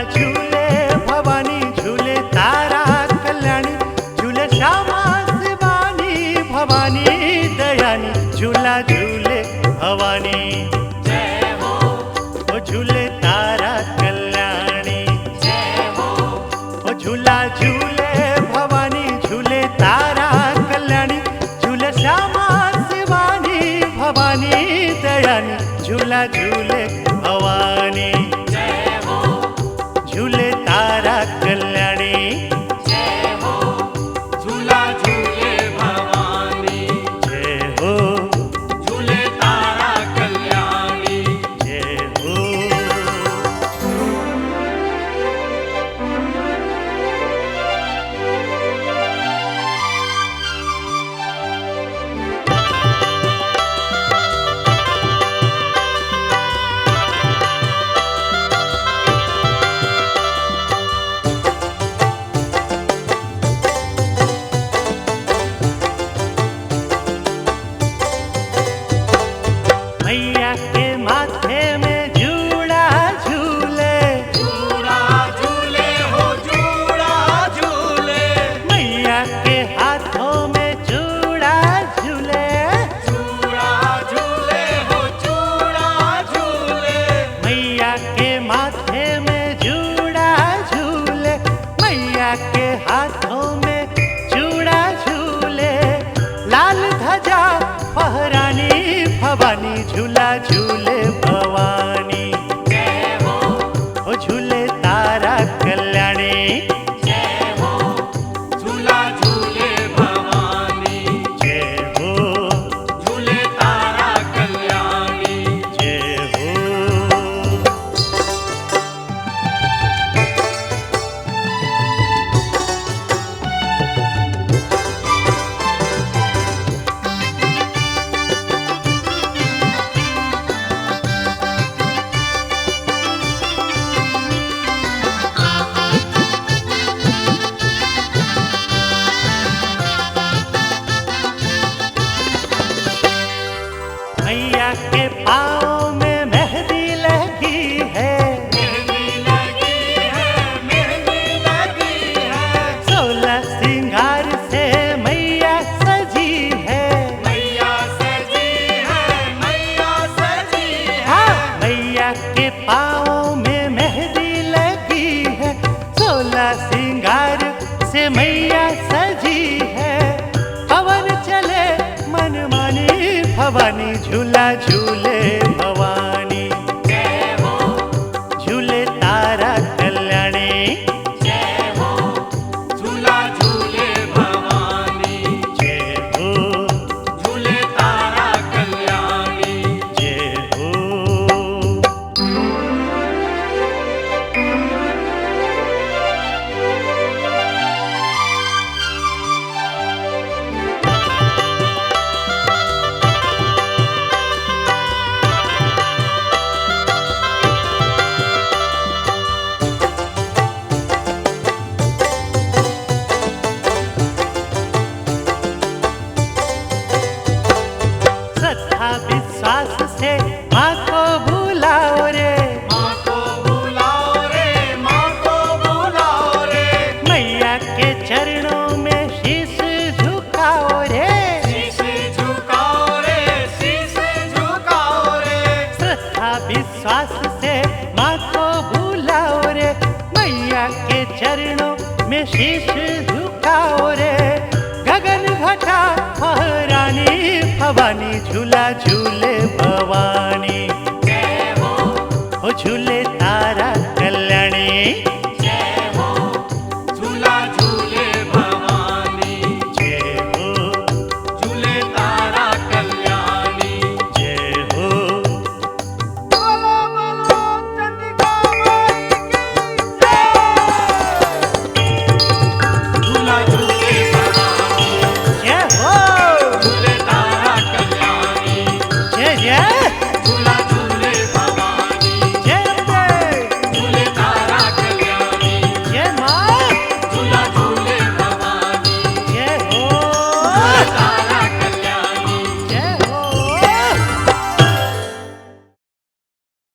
झूले भवानी, झूले तारा कल्याणी, झूले श्यामा शिवानी भवानी दयानी, झूला झूले भवानी। जय हो। ओ झूले तारा कल्याणी, जय हो। ओ झूला झूले भवानी, झूले तारा कल्याणी, झूले श्यामा शिवानी भवानी दयानी, झूला झूले भवानी। जय हो। झूले तारा कल्याणी, जय हो। झूला झूले भवानी। जय हो। झूले तारा कल्याणी। जय हो। मैया के माथे में जूड़ा झूले, जूड़ा झूले हो जूड़ा झूले। मैया के हाथों में जूड़ा झूले, जूड़ा झूले हो जूड़ा झूले। मैया के माथे में जूड़ा झूले, मैया के हाथों में जूड़ा झूले, लाल ध्वजा फहरानी भवानी, झूला झूले भवानी। जय हो। ओ झूले तारा कल्याणी, जय हो। झूला झूले भवानी। जय हो। झूले तारा कल्याणी। जय हो। मैया के पाँव में मेहंदी लगी है, मेहंदी लगी है, मेहंदी लगी है। 16 श्रृंगार से मैया सजी है। मैया सजी है, मैया सजी है। हाँ, मैया के पाँव में मेहंदी लगी है, 16 श्रृंगार से मैया सजी है। पवन चले मनमानी भवानी, झूला झूले भवानी। जय हो। झूले तारा कल्याणी, जय हो। झूला झूले भवानी। जय हो। झूले तारा कल्याणी। जय हो। श्रद्धा विश्वास से माँ को बुलाओ रे, माँ को बुलाओ रे, माँ को बुलाओ रे। मैया के चरणों में शीश झुकाओ रे, शीश झुकाओ रे, शीश झुकाओ रे। श्रद्धा विश्वास से माँ को बुलाओ रे, मैया के चरणों में शीश झुकाओ रे। गगन घटा फहरानी भवानी, झूला झूले भवानी। जय हो। ओ झूले तारा कल्याणी,